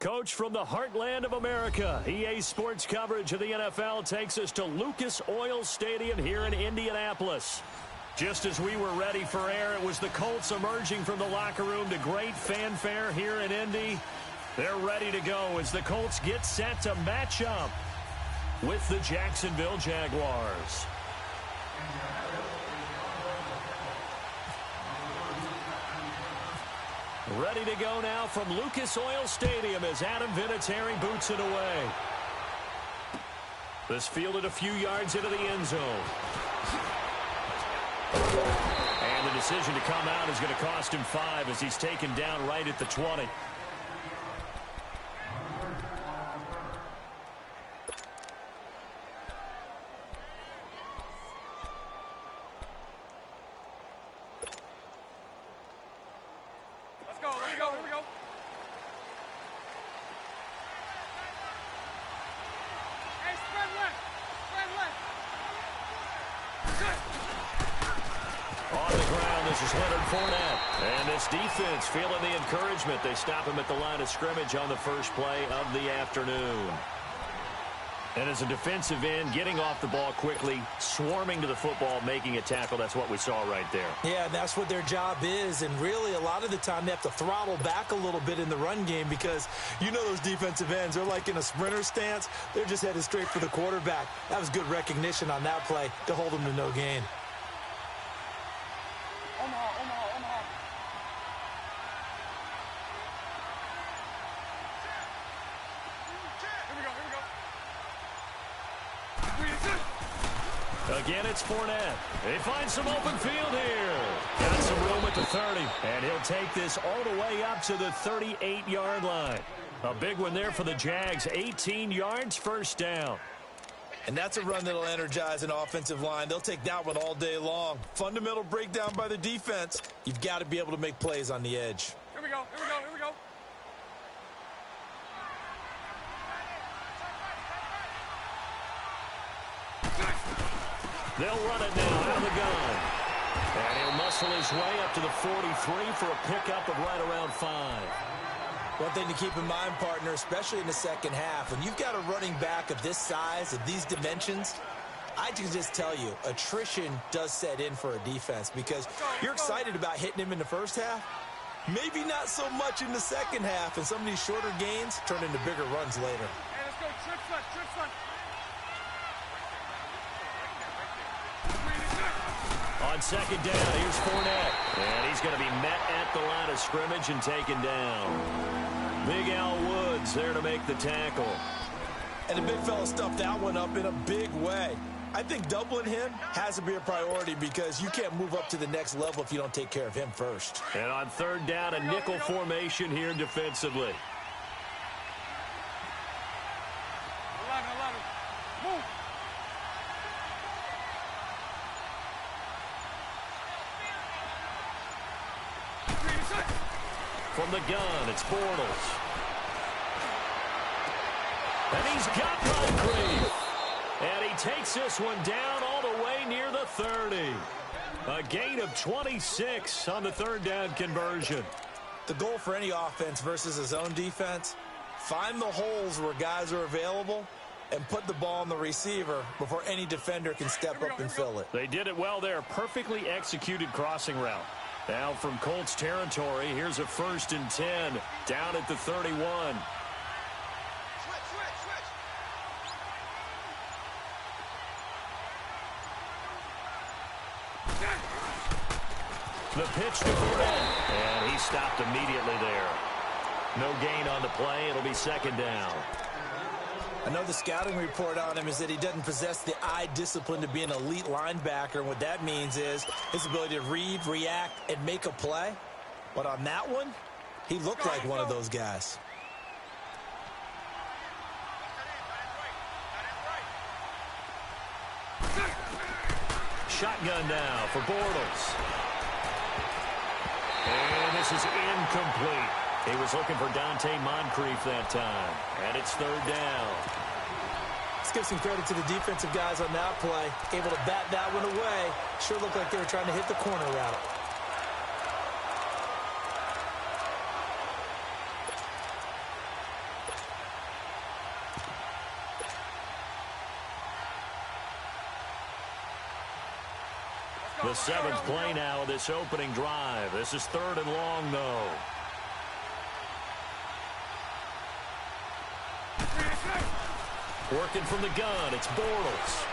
Coach from the heartland of America, EA Sports coverage of the NFL takes us to Lucas Oil Stadium here in Indianapolis. Just as we were ready for air, it was the Colts emerging from the locker room to great fanfare here in Indy. They're ready to go as the Colts get set to match up with the Jacksonville Jaguars. Ready to go now from Lucas Oil Stadium as Adam Vinatieri boots it away. This fielded a few yards into the end zone. And the decision to come out is going to cost him 5 as he's taken down right at the 20. Defense feeling the encouragement. They stop him at the line of scrimmage on the first play of the afternoon. And as a defensive end, getting off the ball quickly, swarming to the football, making a tackle, that's what we saw right there. Yeah, that's what their job is. And really, a lot of the time, they have to throttle back a little bit in the run game because you know those defensive ends, they're like in a sprinter stance. They're just headed straight for the quarterback. That was good recognition on that play to hold them to no gain. Again, it's Fournette. They find some open field here. Got some room at the 30. And he'll take this all the way up to the 38-yard line. A big one there for the Jags. 18 yards, first down. And that's a run that'll energize an offensive line. They'll take that one all day long. Fundamental breakdown by the defense. You've got to be able to make plays on the edge. Here we go, here we go, here we go. They'll run it now out of the gun. And he'll muscle his way up to the 43 for a pickup of right around 5. One thing to keep in mind, partner, especially in the second half, when you've got a running back of this size, of these dimensions, I can just tell you, attrition does set in for a defense because you're excited about hitting him in the first half. Maybe not so much in the second half, and some of these shorter gains turn into bigger runs later. Hey, let's go, trip front, trip front. On second down, here's Fournette. And he's going to be met at the line of scrimmage and taken down. Big Al Woods there to make the tackle. And the big fella stuffed that one up in a big way. I think doubling him has to be a priority because you can't move up to the next level if you don't take care of him first. And on third down, a nickel formation here defensively. 11, move. From the gun, it's Bortles. And he's got Moncrief. And he takes this one down all the way near the 30. A gain of 26 on the third down conversion. The goal for any offense versus his own defense, find the holes where guys are available and put the ball on the receiver before any defender can step up and fill it. They did it well there. Perfectly executed crossing route. Now from Colts territory, here's a 1st and 10 down at the 31. The pitch to Fournette, and he stopped immediately there. No gain on the play. It'll be second down. I know the scouting report on him is that he doesn't possess the eye discipline to be an elite linebacker. And what that means is his ability to read, react, and make a play. But on that one, he looked like one of those guys. Shotgun now for Bortles. And this is incomplete. He was looking for Dante Moncrief that time. And it's third down. Let's give some credit to the defensive guys on that play. Able to bat that one away. Sure looked like they were trying to hit the corner route. The seventh play now of this opening drive. This is 3rd and long, though. Working from the gun, it's Bortles.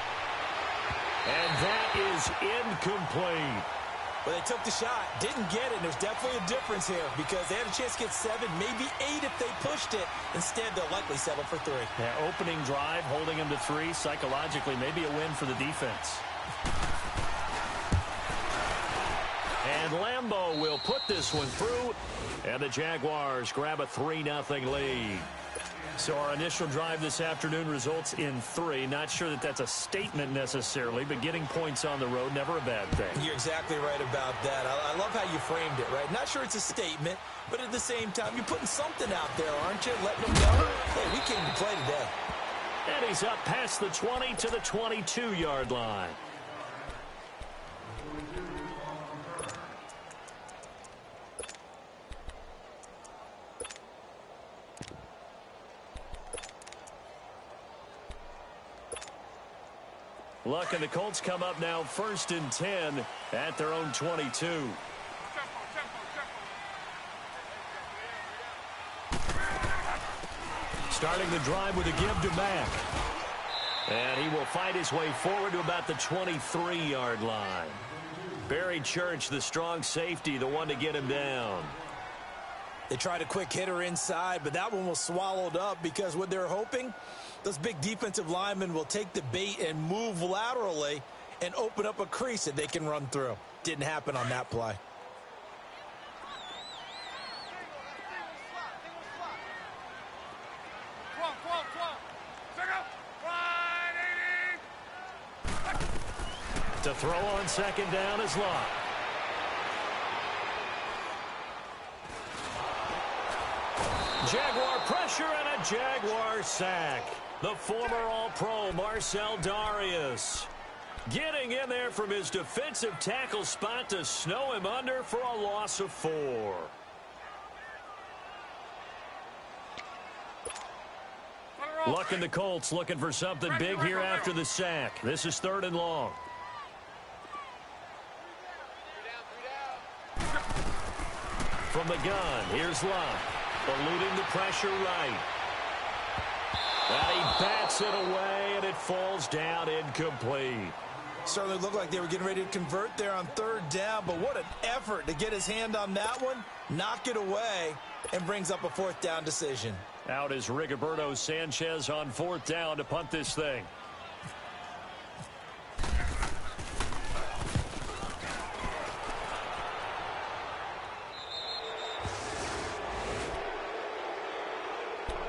And that is incomplete. Well, they took the shot, didn't get it. There's definitely a difference here because they had a chance to get 7, maybe 8 if they pushed it. Instead, they'll likely settle for 3. Yeah, opening drive, holding them to 3. Psychologically, maybe a win for the defense. And Lambeau will put this one through, and the Jaguars grab a 3-0 lead. So our initial drive this afternoon results in 3. Not sure that that's a statement necessarily, but getting points on the road, never a bad thing. You're exactly right about that. I love how you framed it, right? Not sure it's a statement, but at the same time, you're putting something out there, aren't you? Letting them know, hey, we came to play today. And he's up past the 20 to the 22-yard line. Luck and the Colts come up now 1st and 10 at their own 22. Starting the drive with a give to Mack. And he will fight his way forward to about the 23-yard line. Barry Church, the strong safety, the one to get him down. They tried a quick hitter inside, but that one was swallowed up because what they're hoping, those big defensive linemen will take the bait and move laterally and open up a crease that they can run through. Didn't happen on that play. To throw on 2nd down is Locke. Jaguar pressure and a Jaguar sack. The former All-Pro Marcel Darius getting in there from his defensive tackle spot to snow him under for a loss of 4. Luck and the Colts looking for something big here after the sack. This is 3rd and long. From the gun, here's Locke. Eluding the pressure right. And he bats it away, and it falls down incomplete. Certainly looked like they were getting ready to convert there on 3rd down, but what an effort to get his hand on that one, knock it away, and brings up a 4th down decision. Out is Rigoberto Sanchez on 4th down to punt this thing.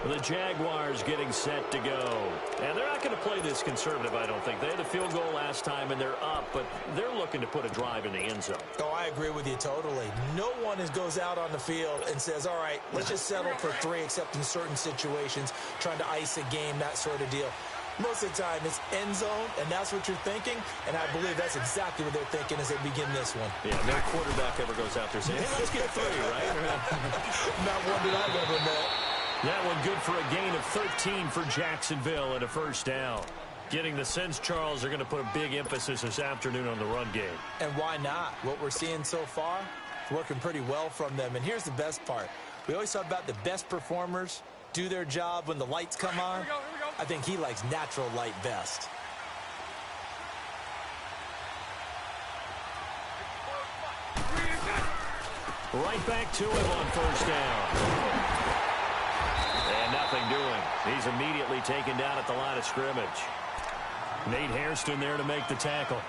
The Jaguars getting set to go. And they're not going to play this conservative, I don't think. They had a field goal last time, and they're up, but they're looking to put a drive in the end zone. Oh, I agree with you totally. No one goes out on the field and says, all right, let's just settle for 3, except in certain situations, trying to ice a game, that sort of deal. Most of the time, it's end zone, and that's what you're thinking, and I believe that's exactly what they're thinking as they begin this one. Yeah, no quarterback ever goes out there saying, hey, let's get 3, right? Not one that I've ever met. That one good for a gain of 13 for Jacksonville and a 1st down. Getting the sense, Charles, they're going to put a big emphasis this afternoon on the run game. And why not? What we're seeing so far, it's working pretty well from them. And here's the best part. We always talk about the best performers do their job when the lights come on. Here we go. I think he likes natural light best. Right back to him on 1st down. And nothing doing. He's immediately taken down at the line of scrimmage. Nate Hairston there to make the tackle.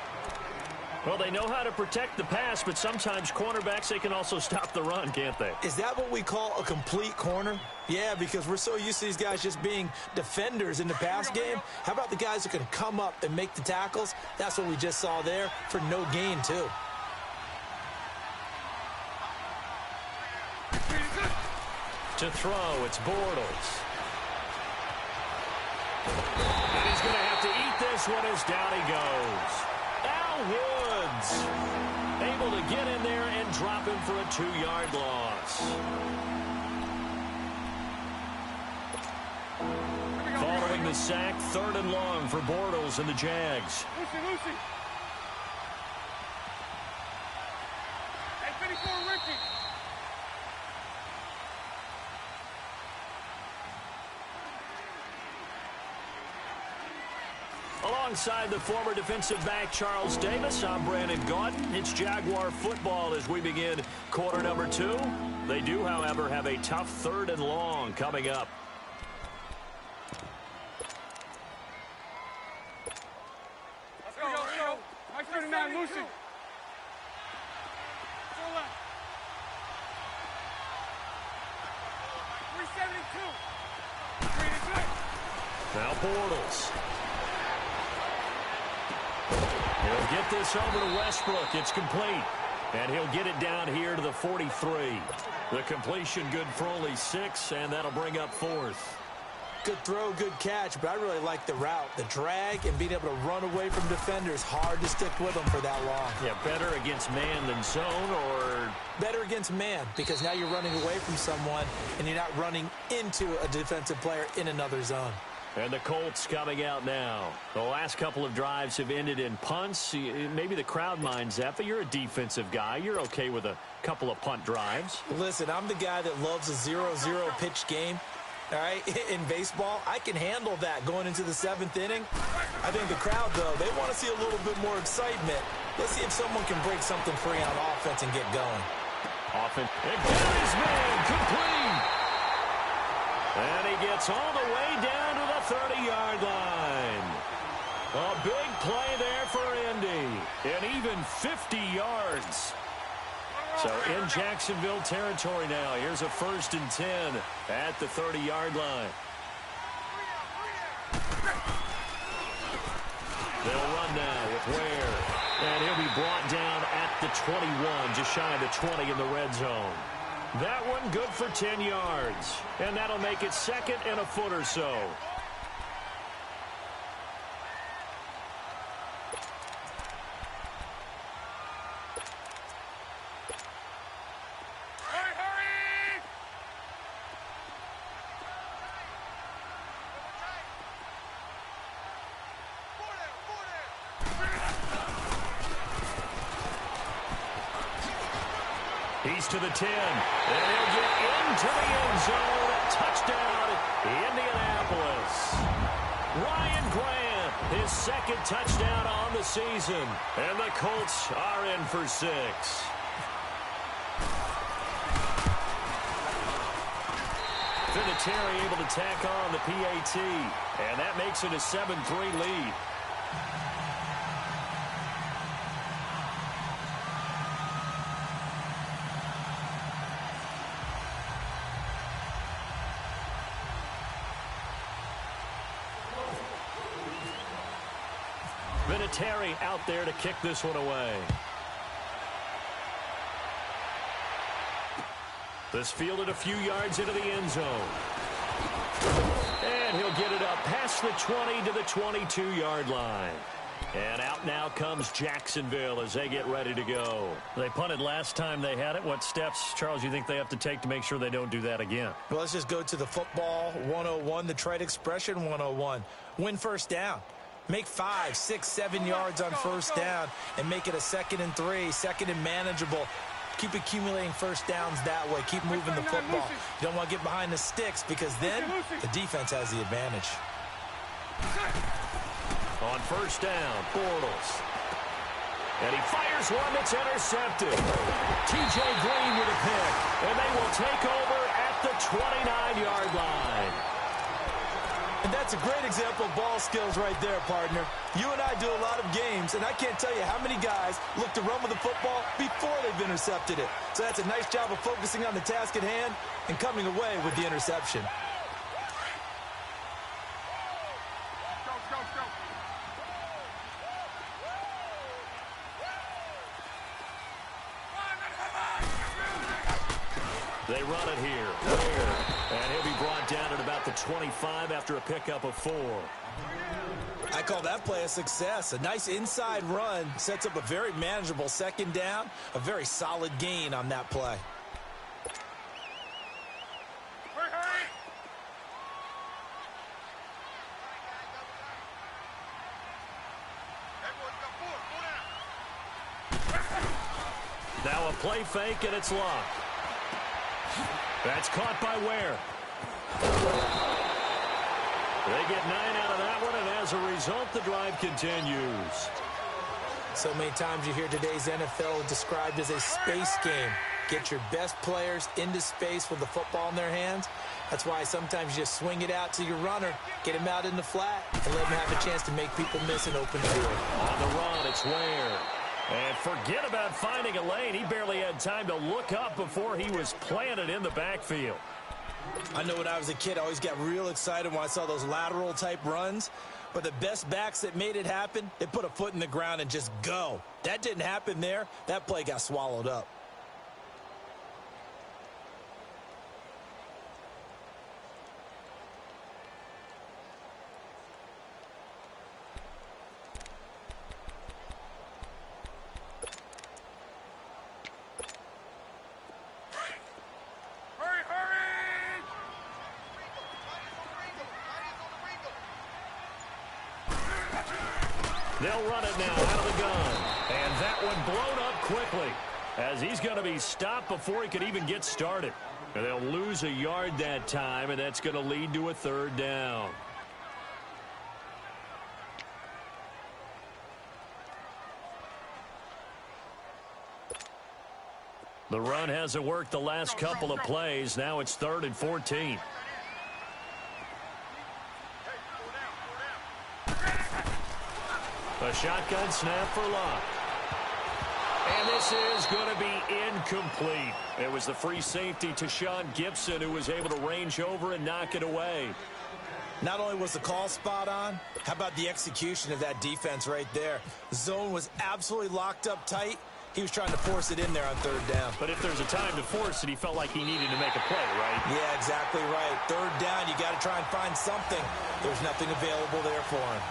Well, they know how to protect the pass, but sometimes cornerbacks, they can also stop the run, can't they? Is that what we call a complete corner? Yeah, because we're so used to these guys just being defenders in the pass game. How about the guys who can come up and make the tackles? That's what we just saw there for no gain, too. To throw, it's Bortles. And he's going to have to eat this one as down he goes. Al Woods able to get in there and drop him for a 2-yard loss. Following the sack, 3rd and long for Bortles and the Jags. Lucy. Alongside the former defensive back Charles Davis, I'm Brandon Gaudin. It's Jaguar football as we begin quarter number 2. They do, however, have a tough 3rd and long coming up. Let's go, let's go. Mike 39, Lucy. Full left. 372. 3 Now Bortles. He'll get this over to Westbrook. It's complete. And he'll get it down here to the 43. The completion good for only 6, and that'll bring up 4th. Good throw, good catch, but I really like the route. The drag and being able to run away from defenders. Hard to stick with them for that long. Yeah, better against man than zone, or better against man, because now you're running away from someone and you're not running into a defensive player in another zone. And the Colts coming out now. The last couple of drives have ended in punts. Maybe the crowd minds that, but you're a defensive guy. You're okay with a couple of punt drives. Listen, I'm the guy that loves a 0-0 pitch game. All right, in baseball, I can handle that going into the 7th inning. I think the crowd, though, they want to see a little bit more excitement. Let's see if someone can break something free on offense and get going. Offense. And there is man, complete. And he gets all the way down to the 30-yard line. A big play there for Indy. And even 50 yards. So in Jacksonville territory now. Here's a 1st and 10 at the 30-yard line. They'll run now with Ware. And he'll be brought down at the 21, just shy of the 20 in the red zone. That one good for 10 yards. And that'll make it 2nd and a foot or so. Hurry, hurry! He's to the 10, and he'll get into the end zone. Touchdown, Indianapolis. Ryan Grant, his 2nd touchdown on the season, and the Colts are in for 6. Vinatieri able to tack on the PAT, and that makes it a 7-3 lead. Vinatieri out there to kick this one away. This fielded a few yards into the end zone. And he'll get it up past the 20 to the 22-yard line. And out now comes Jacksonville as they get ready to go. They punted last time they had it. What steps, Charles, you think they have to take to make sure they don't do that again? Well, let's just go to the football 101, the trade expression 101. Win 1st down. Make 5, 6, 7 yards on 1st down and make it a 2nd and 3, 2nd and manageable. Keep accumulating 1st downs that way. Keep moving the football. You don't want to get behind the sticks because then the defense has the advantage. On 1st down, Bortles. And he fires one that's intercepted. T.J. Green with a pick. And they will take over at the 29-yard line. And that's a great example of ball skills right there, partner. You and I do a lot of games, and I can't tell you how many guys look to run with the football before they've intercepted it. So that's a nice job of focusing on the task at hand and coming away with the interception. Go, go, go. They run it here. And he'll be brought down at about the 25 after a pickup of 4. I call that play a success. A nice inside run sets up a very manageable 2nd down, a very solid gain on that play. Hurry, hurry! Now a play fake, and it's locked. That's caught by Ware. They get 9 out of that one, and as a result, the drive continues. So many times you hear today's NFL described as a space game. Get your best players into space with the football in their hands. That's why sometimes you just swing it out to your runner, get him out in the flat, and let him have a chance to make people miss an open field. On the run, it's Ware. And forget about finding a lane. He barely had time to look up before he was planted in the backfield. I know when I was a kid, I always got real excited when I saw those lateral type runs. But the best backs that made it happen, they put a foot in the ground and just go. That didn't happen there. That play got swallowed up. They'll run it now out of the gun. And that one blown up quickly as he's going to be stopped before he could even get started. And they'll lose a yard that time, and that's going to lead to a 3rd down. The run hasn't worked the last couple of plays. Now it's 3rd and 14. A shotgun snap for Locke. And this is going to be incomplete. It was the free safety to Sean Gibson who was able to range over and knock it away. Not only was the call spot on, how about the execution of that defense right there? The zone was absolutely locked up tight. He was trying to force it in there on 3rd down. But if there's a time to force it, he felt like he needed to make a play, right? Yeah, exactly right. 3rd down, you got to try and find something. There's nothing available there for him.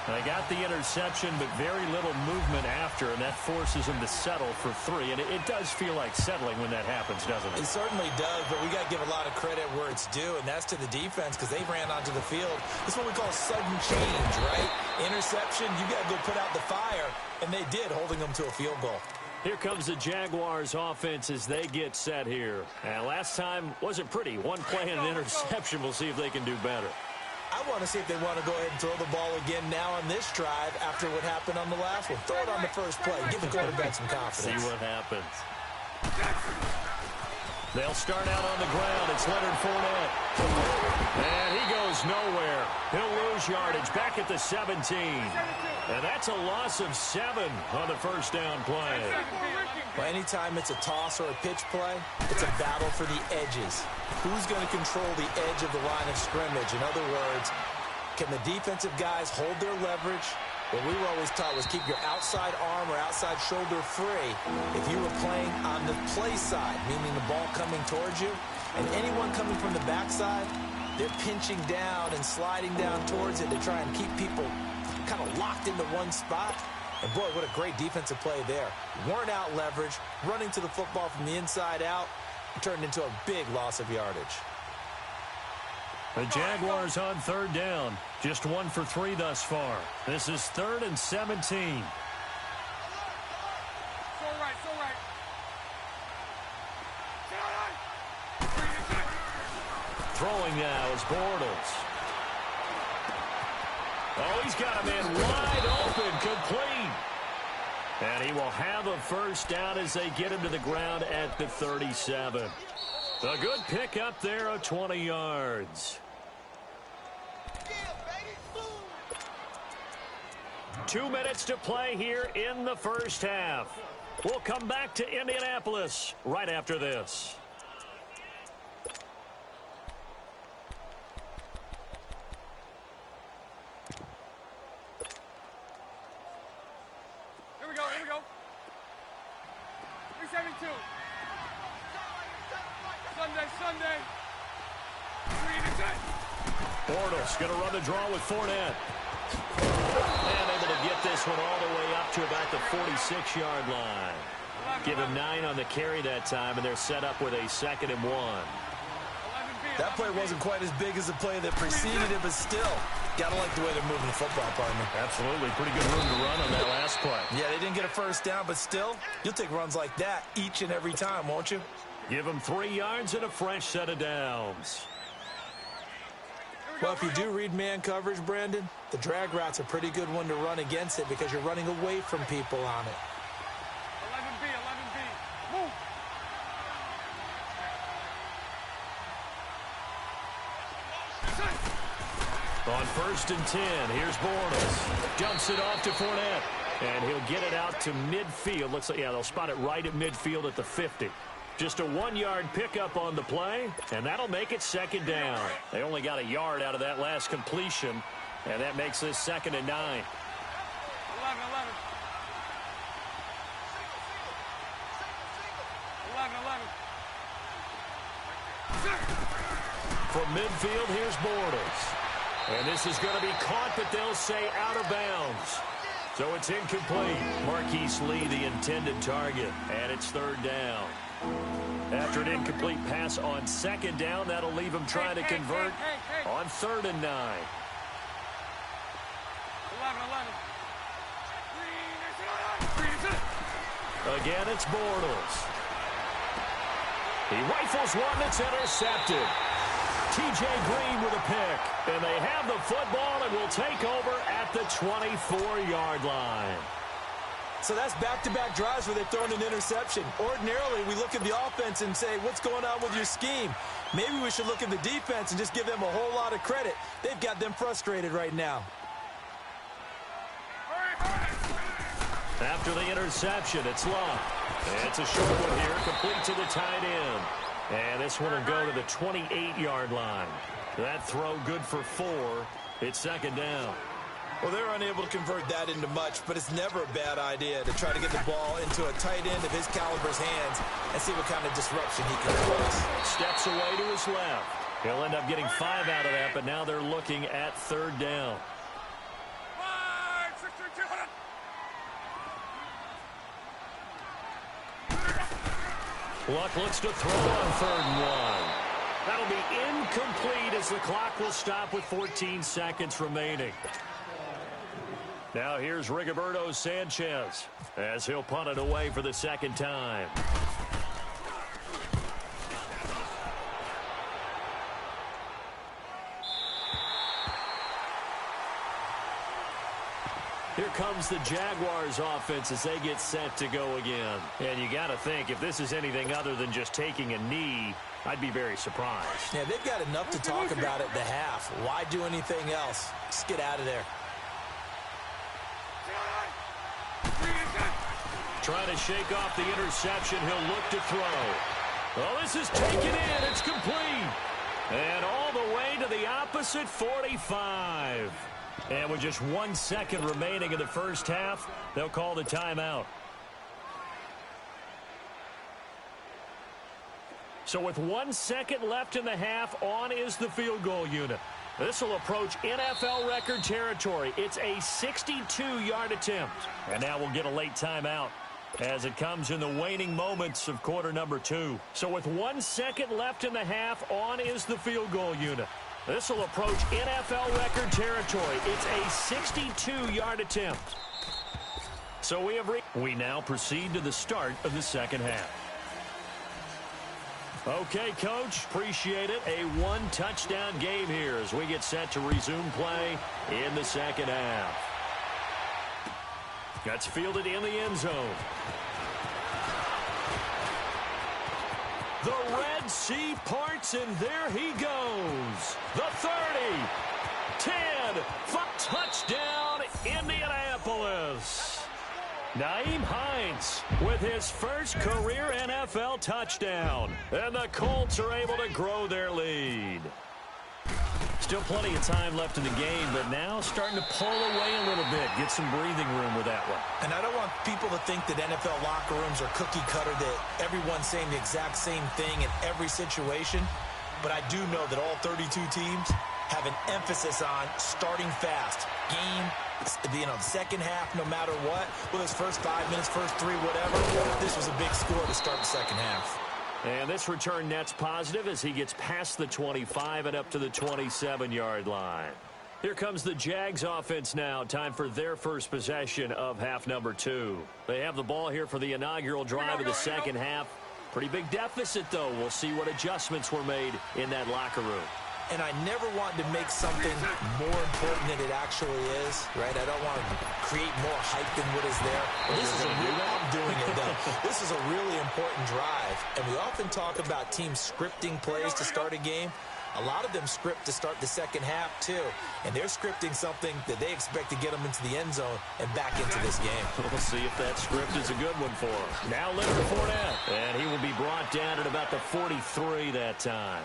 They got the interception, but very little movement after, and that forces him to settle for 3. And it does feel like settling when that happens, doesn't it? It certainly does, but we got to give a lot of credit where it's due, and that's to the defense because they ran onto the field. This is what we call sudden change, right? Interception, you got to go put out the fire, and they did, holding them to a field goal. Here comes the Jaguars offense as they get set here. And last time wasn't pretty. One play and an interception. We'll see if they can do better. I want to see if they want to go ahead and throw the ball again now on this drive after what happened on the last one. Throw it on the first play. Give the quarterback some confidence. See what happens. They'll start out on the ground. It's Leonard Fournette. And he goes nowhere. He'll lose yardage back at the 17. And that's a loss of 7 on the first down play. Well, anytime it's a toss or a pitch play, it's a battle for the edges. Who's going to control the edge of the line of scrimmage? In other words, can the defensive guys hold their leverage? What we were always taught was keep your outside arm or outside shoulder free if you were playing on the play side, meaning the ball coming towards you. And anyone coming from the backside, they're pinching down and sliding down towards it to try and keep people kind of locked into one spot. And boy, what a great defensive play there. Weren't out leverage, running to the football from the inside out, turned into a big loss of yardage. The Jaguars on 3rd down. Just 1 for 3 thus far. This is 3rd and 17. So right. Throwing now is Bortles. Oh, he's got a man wide open, complete. And he will have a first down as they get him to the ground at the 37. A good pick up there of 20 yards. 2 minutes to play here in the first half. We'll come back to Indianapolis right after this. Here we go. 372. Sunday. 3 Bortles going to run the draw with Fournette. And able to get this one all the way up to about the 46-yard line. Give him 9 on the carry that time, and they're set up with a 2nd and 1. That play wasn't quite as big as the play that preceded it, but still, got to like the way they're moving the football, partner. Absolutely. Pretty good room to run on that last play. Yeah, they didn't get a first down, but still, you'll take runs like that each and every time, won't you? Give him 3 yards and a fresh set of downs. Here Well, if you do read man coverage, Brandon, the drag route's a pretty good one to run against it because you're running away from people on it. 11B, 11B. Move. On 1st and 10, here's Bortles. Dumps it off to Fournette. And he'll get it out to midfield. Looks like, yeah, they'll spot it right at midfield at the 50. Just a 1-yard pickup on the play, and that'll make it 2nd down. They only got a yard out of that last completion, and that makes this 2nd and 9. 11, 11. 11, 11. From midfield, here's Bortles. And this is going to be caught, but they'll say out of bounds. So it's incomplete. Marquise Lee, the intended target, and it's 3rd down. After an incomplete pass on 2nd down, that'll leave him trying to convert on 3rd and 9. 11, 11. Again, it's Bortles. He rifles one that's intercepted. T.J. Green with a pick. And they have the football and will take over at the 24-yard line. So that's back-to-back drives where they've thrown an interception. Ordinarily, we look at the offense and say, what's going on with your scheme? Maybe we should look at the defense and just give them a whole lot of credit. They've got them frustrated right now. After the interception, it's Love. It's a short one here, complete to the tight end. And this one will go to the 28-yard line. That throw good for 4. It's 2nd down. Well, they're unable to convert that into much, but it's never a bad idea to try to get the ball into a tight end of his caliber's hands and see what kind of disruption he can cause. Steps away to his left. He'll end up getting 5 out of that, but now they're looking at 3rd down. 5, 6, 2, 200. Luck looks to throw on 3rd and 1. That'll be incomplete as the clock will stop with 14 seconds remaining. Now here's Rigoberto Sanchez as he'll punt it away for the 2nd time. Here comes the Jaguars offense as they get set to go again. And you got to think, if this is anything other than just taking a knee, I'd be very surprised. Yeah, they've got enough to talk about at the half. Why do anything else? Just get out of there. Trying to shake off the interception. He'll look to throw. Well, this is taken in. It's complete. And all the way to the opposite 45. And with just 1 second remaining in the first half, they'll call the timeout. So with 1 second left in the half, on is the field goal unit. This will approach NFL record territory. It's a 62-yard attempt. And now we'll get a late timeout as it comes in the waning moments of quarter number 2. So with 1 second left in the half, on is the field goal unit. This will approach NFL record territory. It's a 62-yard attempt. So we now proceed to the start of the second half. Okay, Coach, appreciate it. A 1-touchdown game here as we get set to resume play in the second half. That's fielded in the end zone. The Red Sea parts, and there he goes. The 30, 10, 5, touchdown, Indianapolis. Nyheim Hines with his first career NFL touchdown. And the Colts are able to grow their lead. Still plenty of time left in the game, but now starting to pull away a little bit. Get some breathing room with that one. And I don't want people to think that NFL locker rooms are cookie cutter, that everyone's saying the exact same thing in every situation. But I do know that all 32 teams have an emphasis on starting fast. Game, the second half, no matter what. Well, his first 5 minutes, first 3, whatever. This was a big score to start the second half. And this return net's positive as he gets past the 25 and up to the 27-yard line. Here comes the Jags offense now. Time for their first possession of half number 2. They have the ball here for the inaugural drive of the second half. Pretty big deficit, though. We'll see what adjustments were made in that locker room. and I never want to make something more important than it actually is, right? I don't want to create more hype than what is there. But this is a real, I'm doing it, though. This is a really important drive, and we often talk about teams scripting plays to start a game. A lot of them script to start the second half, too. And they're scripting something that they expect to get them into the end zone and back into this game. We'll see if that script is a good one for him. Now Leonard Fournette. And he will be brought down at about the 43 that time.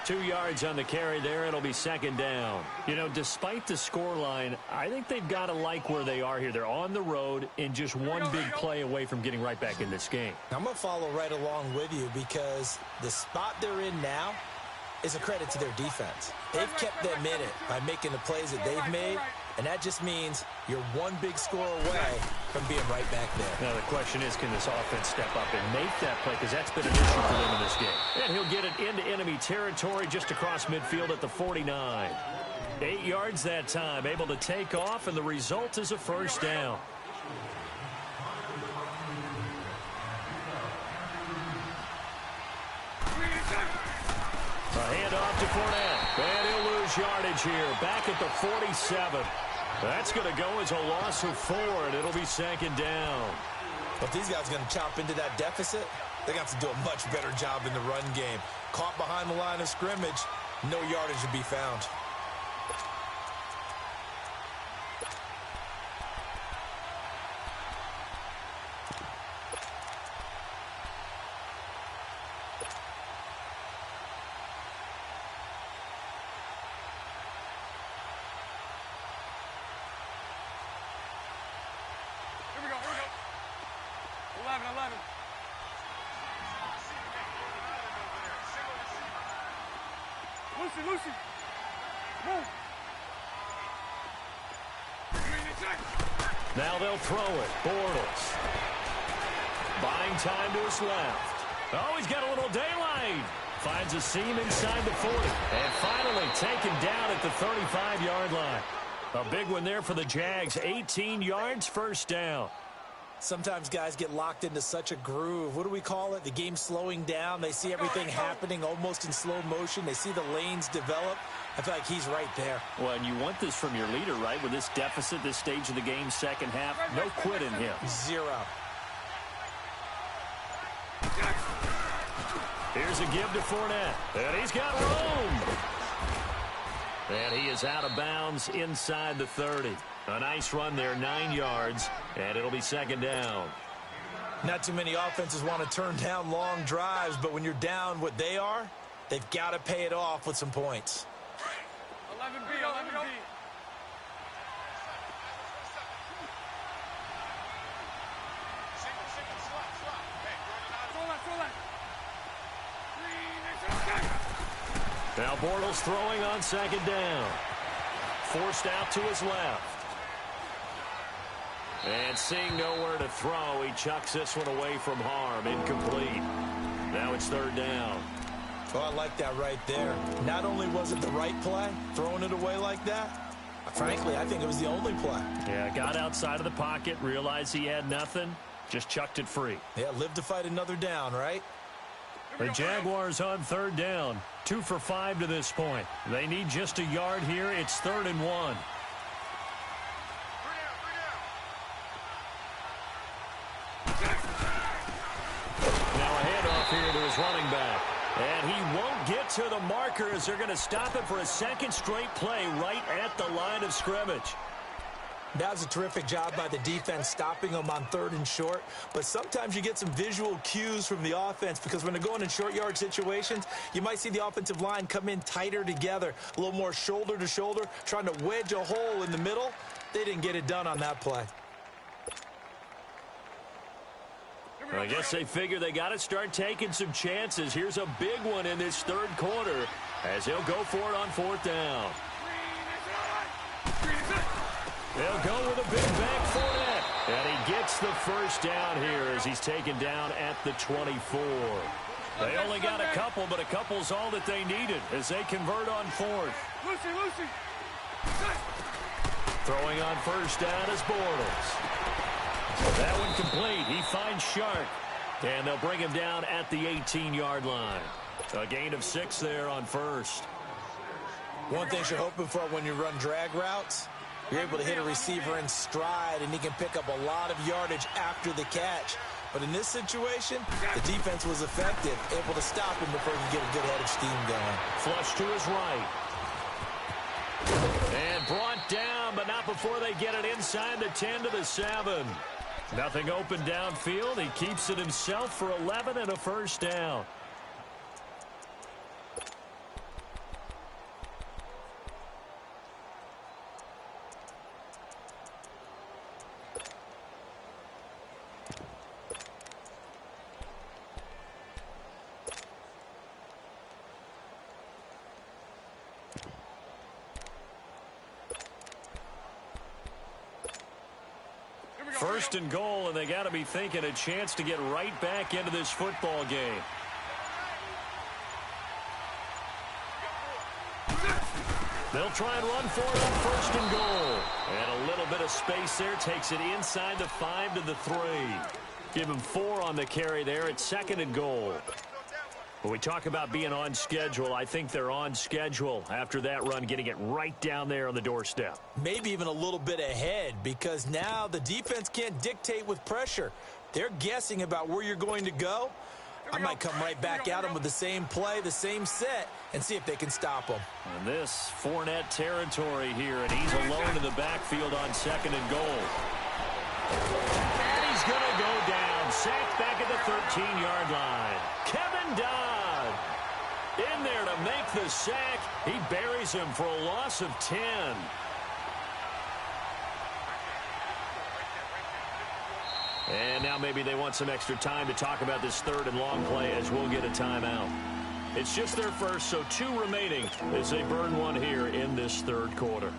2 yards on the carry there. It'll be second down. You know, despite the scoreline, I think they've got to like where they are here. They're on the road and just one big play away from getting right back in this game. I'm going to follow right along with you because the spot they're in now is a credit to their defense. They've kept them in it by making the plays that they've made, and that just means you're one big score away from being right back there. Now the question is, can this offense step up and make that play? Because that's been an issue for them in this game. And he'll get it into enemy territory just across midfield at the 49. 8 yards that time, able to take off, and the result is a first down. A handoff to Fournette. And he'll lose yardage here. Back at the 47. That's going to go as a loss of 4, and it'll be second down. If these guys are going to chop into that deficit, they're going to have to do a much better job in the run game. Caught behind the line of scrimmage, no yardage to be found. Lucy. Move. Now they'll throw it. Bortles. Buying time to his left. Oh, he's got a little daylight. Finds a seam inside the 40. And finally taken down at the 35-yard line. A big one there for the Jags. 18 yards, first down. Sometimes guys get locked into such a groove. What do we call it? The game's slowing down. They see everything happening almost in slow motion. They see the lanes develop. I feel like he's right there. Well, and you want this from your leader, right? With this deficit, this stage of the game, second half, no quit in him. 0. Here's a give to Fournette. And he's got room. And he is out of bounds inside the 30. A nice run there, 9 yards, and it'll be second down. Not too many offenses want to turn down long drives, but when you're down what they are, they've got to pay it off with some points. 11B, 11B. Now Bortles throwing on second down. Forced out to his left. And seeing nowhere to throw, he chucks this one away from harm. Incomplete. Now it's third down. Oh, I like that right there. Not only was it the right play, throwing it away like that, frankly, I think it was the only play. Yeah, got outside of the pocket, realized he had nothing, just chucked it free. Yeah, live to fight another down, right? The Jaguars on third down. 2 for 5 to this point. They need just a yard here. It's 3rd and 1. Now a handoff here to his running back. And he won't get to the marker as they're going to stop it for a second straight play right at the line of scrimmage. That was a terrific job by the defense stopping them on 3rd and short. But sometimes you get some visual cues from the offense because when they're going in short yard situations, you might see the offensive line come in tighter together, a little more shoulder to shoulder, trying to wedge a hole in the middle. They didn't get it done on that play. I guess they figure they got to start taking some chances. Here's a big one in this third quarter as he'll go for it on 4th down. They'll go with a big bang Fournette. And he gets the first down here as he's taken down at the 24. They only got a couple, but a couple's all that they needed as they convert on 4th. Lucy. Throwing on first down is Bortles. That one complete. He finds Shark. And they'll bring him down at the 18-yard line. A gain of 6 there on first. One thing you're hoping for when you run drag routes, you're able to hit a receiver in stride, and he can pick up a lot of yardage after the catch. But in this situation, the defense was effective, able to stop him before he could get a good head of steam going. Flush to his right. And brought down, but not before they get it inside the 10 to the 7. Nothing open downfield. He keeps it himself for 11 and a first down. First and goal, and they got to be thinking a chance to get right back into this football game. They'll try and run for it on first and goal. And a little bit of space there takes it inside the 5 to the 3. Give him 4 on the carry there at second and goal. When we talk about being on schedule, I think they're on schedule after that run, getting it right down there on the doorstep. Maybe even a little bit ahead, because now the defense can't dictate with pressure. They're guessing about where you're going to go. I might come right back at them with the same play, the same set, and see if they can stop them. And this Fournette territory here, and he's alone in the backfield on second and goal. And he's going to go down, sacked back at the 13-yard line. Kevin Dodd in there to make the sack. He buries him for a loss of 10. And now maybe they want some extra time to talk about this third and long play as we'll get a timeout. It's just their first, so 2 remaining as they burn one here in this third quarter.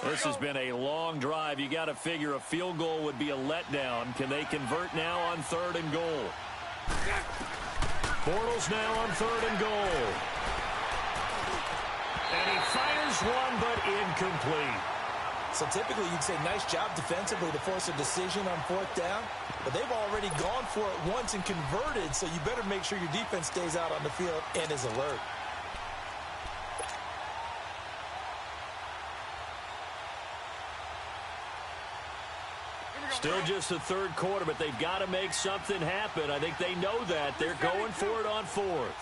This has been a long drive. You got to figure a field goal would be a letdown. Can they convert now on third and goal? Bortles now on third and goal. And he fires one, but incomplete. So typically you'd say nice job defensively to force a decision on fourth down, but they've already gone for it once and converted, so you better make sure your defense stays out on the field and is alert. Still just the third quarter, but they've got to make something happen. I think they know that. They're going for it on fourth.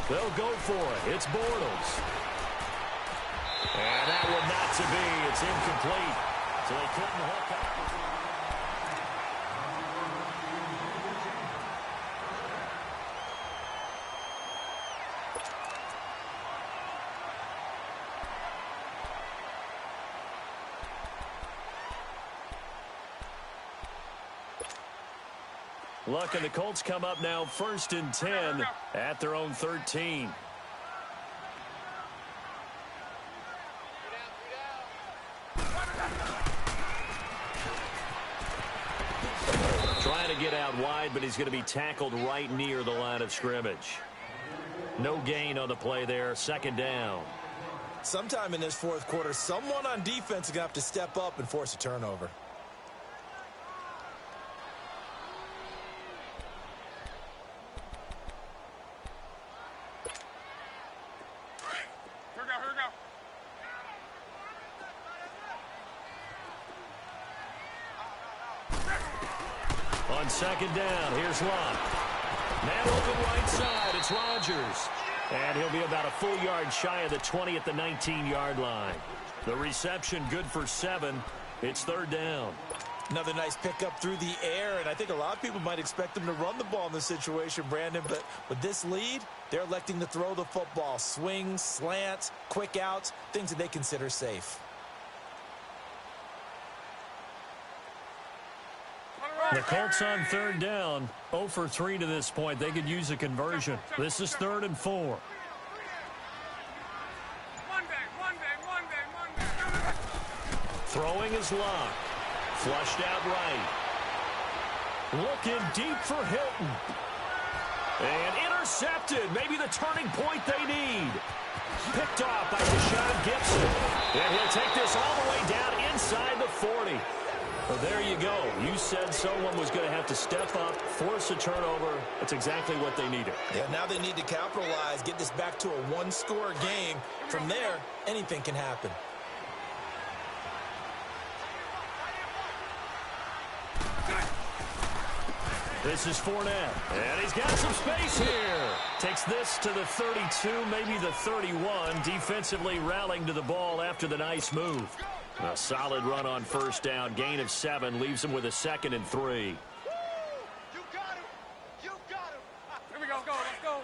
They'll go for it. It's Bortles. And that one not to be. It's incomplete. So they couldn't hook up. Luck, and the Colts come up now first and 10 at their own 13. Trying to get out wide, but he's going to be tackled right near the line of scrimmage. No gain on the play there. Second down. Sometime in this fourth quarter, someone on defense is going to have to step up and force a turnover. On second down, here's Luck. Man open right side, it's Rodgers. And he'll be about a full yard shy of the 20 at the 19-yard line. The reception good for 7. It's third down. Another nice pickup through the air, and I think a lot of people might expect them to run the ball in this situation, Brandon, but with this lead, they're electing to throw the football. Swings, slants, quick outs, things that they consider safe. The Colts on third down, 0 for 3 to this point. They could use a conversion. This is 3rd and 4. Throwing is Luck. Flushed out right. Looking deep for Hilton. And intercepted. Maybe the turning point they need. Picked off by Deshaun Gibson. And he'll take this all the way down inside the 40. Well, there you go. You said someone was going to have to step up, force a turnover. That's exactly what they needed. Yeah, now they need to capitalize, get this back to a one-score game. From there, anything can happen. This is Fournette, and he's got some space here. Takes this to the 32, maybe the 31. Defensively rallying to the ball after the nice move. A solid run on first down. Gain of 7 leaves him with a 2nd and 3. You got him. You got him. Here we go. Let's go.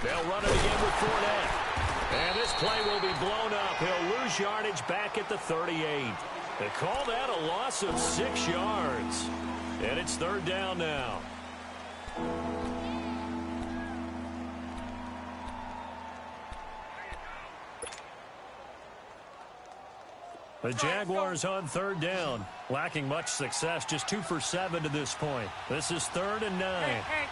They'll run it again with Fournette. And this play will be blown up. He'll lose yardage back at the 38. They call that a loss of 6 yards. And it's 3rd down now. The Jaguars on 3rd down. Lacking much success, just 2 for 7 to this point. This is 3rd and 9. Hey.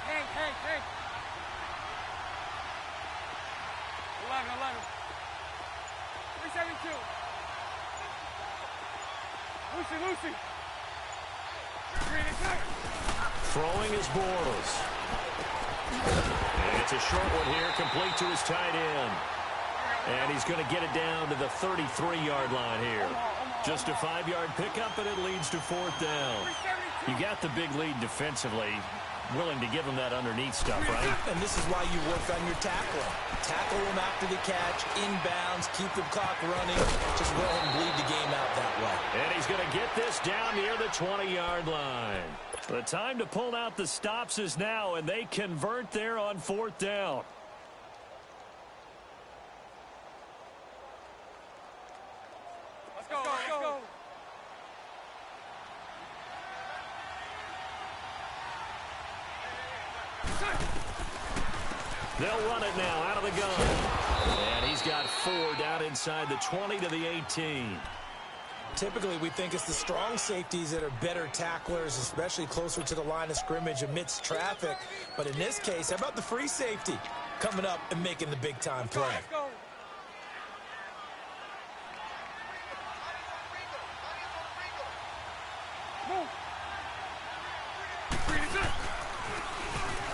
11. 372. Lucy. Throwing is Bortles. And it's a short one here, complete to his tight end. And he's going to get it down to the 33-yard line here. Just a 5-yard pickup, and it leads to 4th down. You got the big lead defensively. Willing to give him that underneath stuff, right? And this is why you work on your tackling. Tackle him after the catch, inbounds, keep the clock running. Just go ahead and bleed the game out that way. And he's going to get this down near the 20-yard line. The time to pull out the stops is now, and they convert there on 4th down. Let's go. They'll run it now out of the gun. And he's got 4 down inside the 20 to the 18. Typically, we think it's the strong safeties that are better tacklers, especially closer to the line of scrimmage amidst traffic. But in this case, how about the free safety coming up and making the big-time play? Let's go.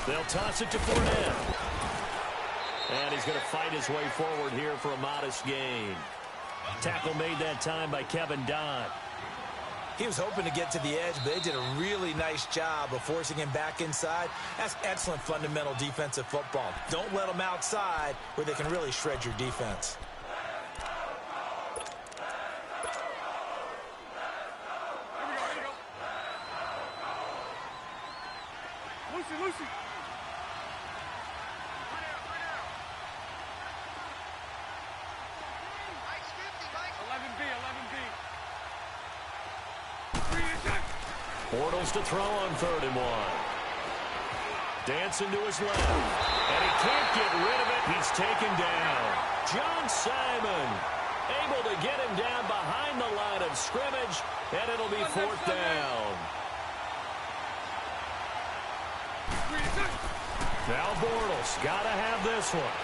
They'll toss it to Fournette. And he's going to fight his way forward here for a modest gain. Tackle made that time by Kevin Dodd. He was hoping to get to the edge, but they did a really nice job of forcing him back inside. That's excellent fundamental defensive football. Don't let them outside where they can really shred your defense. Here we go. Lucy. 11B. Bortles to throw on 3rd and 1. Dancing to his left. And he can't get rid of it. He's taken down. John Simon able to get him down behind the line of scrimmage. And it'll be 4th down. Now Bortles got to have this one.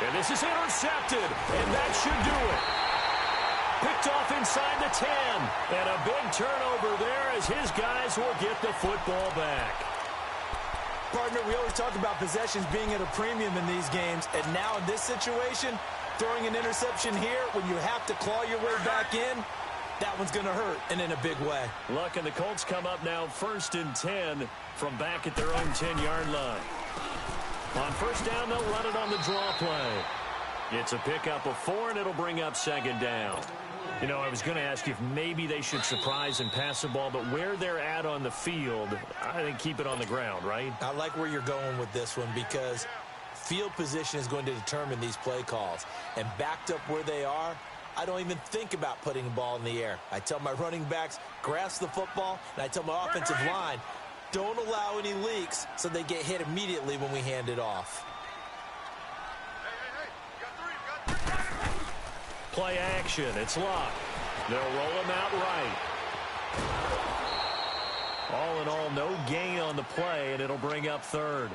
And this is intercepted. And that should do it. Picked off inside the 10. And a big turnover there as his guys will get the football back. Partner, we always talk about possessions being at a premium in these games. And now in this situation, throwing an interception here when you have to claw your way back in, that one's going to hurt, and in a big way. Look, and the Colts come up now 1st and 10 from back at their own 10-yard line. On 1st down, they'll run it on the draw play. It's a pickup of 4, and it'll bring up 2nd down. You know, I was going to ask you if maybe they should surprise and pass the ball, but where they're at on the field, I think keep it on the ground, right? I like where you're going with this one because field position is going to determine these play calls. And backed up where they are, I don't even think about putting the ball in the air. I tell my running backs, grasp the football, and I tell my offensive line, don't allow any leaks so they get hit immediately when we hand it off. Play action. It's locked. They'll roll him out right. All in all, no gain on the play, and it'll bring up third.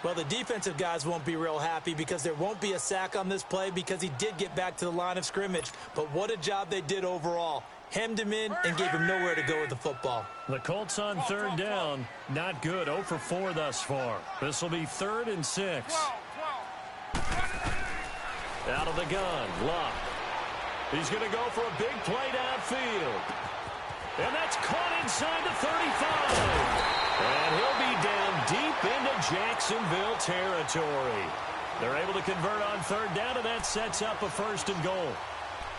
Well, the defensive guys won't be real happy because there won't be a sack on this play because he did get back to the line of scrimmage. But what a job they did overall. Hemmed him in and gave him nowhere to go with the football. The Colts on third down. Not good. 0 for 4 thus far. This will be 3rd and 6. Out of the gun. Luck. He's going to go for a big play downfield. And that's caught inside the 35. And he'll be down deep into Jacksonville territory. They're able to convert on third down, and that sets up a 1st and goal.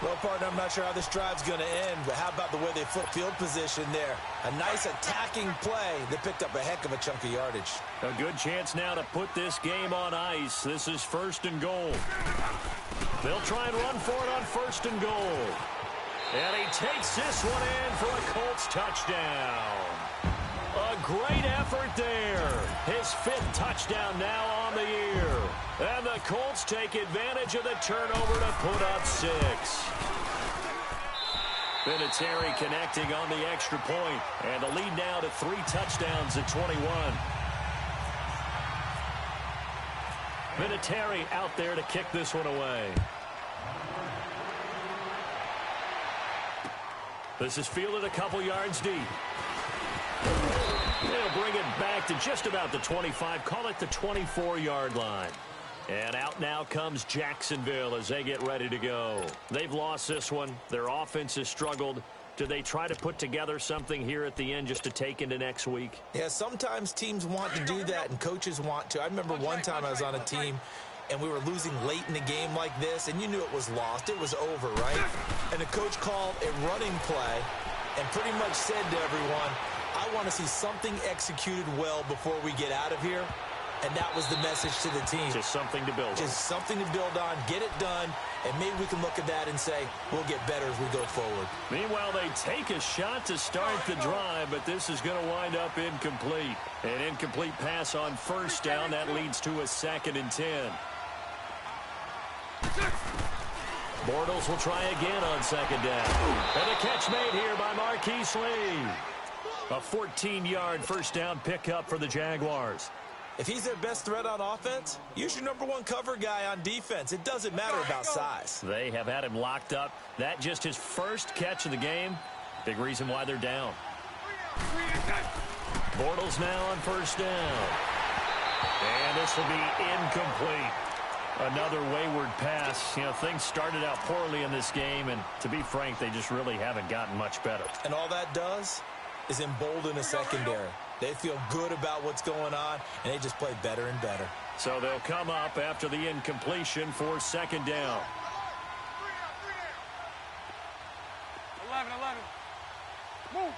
Well, partner, I'm not sure how this drive's going to end, but how about the way they flip field position there? A nice attacking play that picked up a heck of a chunk of yardage. A good chance now to put this game on ice. This is 1st and goal. They'll try and run for it on 1st and goal. And he takes this one in for a Colts touchdown. A great effort there. His 5th touchdown now on the year. And the Colts take advantage of the turnover to put up 6. Vinatieri connecting on the extra point. And the lead now to 3 touchdowns at 21. Vinatieri out there to kick this one away. This is fielded a couple yards deep. They'll bring it back to just about the 25. Call it the 24-yard line. And out now comes Jacksonville as they get ready to go. They've lost this one. Their offense has struggled. Do they try to put together something here at the end just to take into next week? Yeah, sometimes teams want to do that and coaches want to. I remember one time I was on a team and we were losing late in the game like this, and you knew it was lost. It was over, right? And the coach called a running play and pretty much said to everyone, I want to see something executed well before we get out of here. And that was the message to the team. Just something to build on. Just something to build on, get it done, and maybe we can look at that and say, we'll get better as we go forward. Meanwhile, they take a shot to start the drive, but this is going to wind up incomplete. An incomplete pass on 1st down. That leads to a 2nd and 10. Bortles will try again on 2nd down. And a catch made here by Marquise Lee. A 14-yard 1st down pickup for the Jaguars. If he's their best threat on offense, use your #1 cover guy on defense. It doesn't matter about size. They have had him locked up. That just his 1st catch of the game. Big reason why they're down. Bortles now on 1st down. And this will be incomplete. Another wayward pass. You know, things started out poorly in this game, and to be frank, they just really haven't gotten much better. And all that does is embolden a secondary. They feel good about what's going on, and they just play better and better. So they'll come up after the incompletion for 2nd down. 11. Move.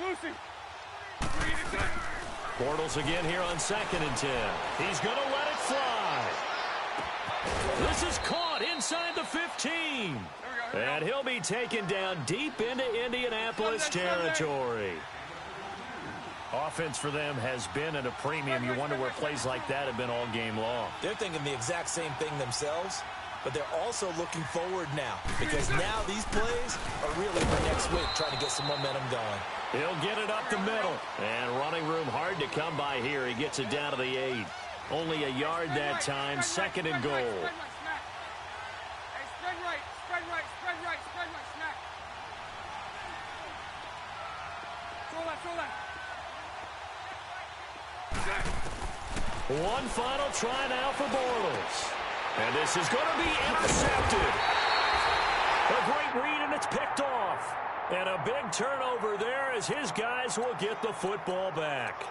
Lucy. Bortles again here on 2nd and 10. He's going to let it fly. This is caught inside the 15. And he'll be taken down deep into Indianapolis territory. Offense for them has been at a premium. You wonder where plays like that have been all game long. They're thinking the exact same thing themselves, but they're also looking forward now because now these plays are really for next week, trying to get some momentum going. He'll get it up the middle. And running room hard to come by here. He gets it down to the 8. Only a yard that time. 2nd and goal. Spread right, snap. One final try now for Bortles. And this is going to be intercepted. A great read, and it's picked off. And a big turnover there as his guys will get the football back.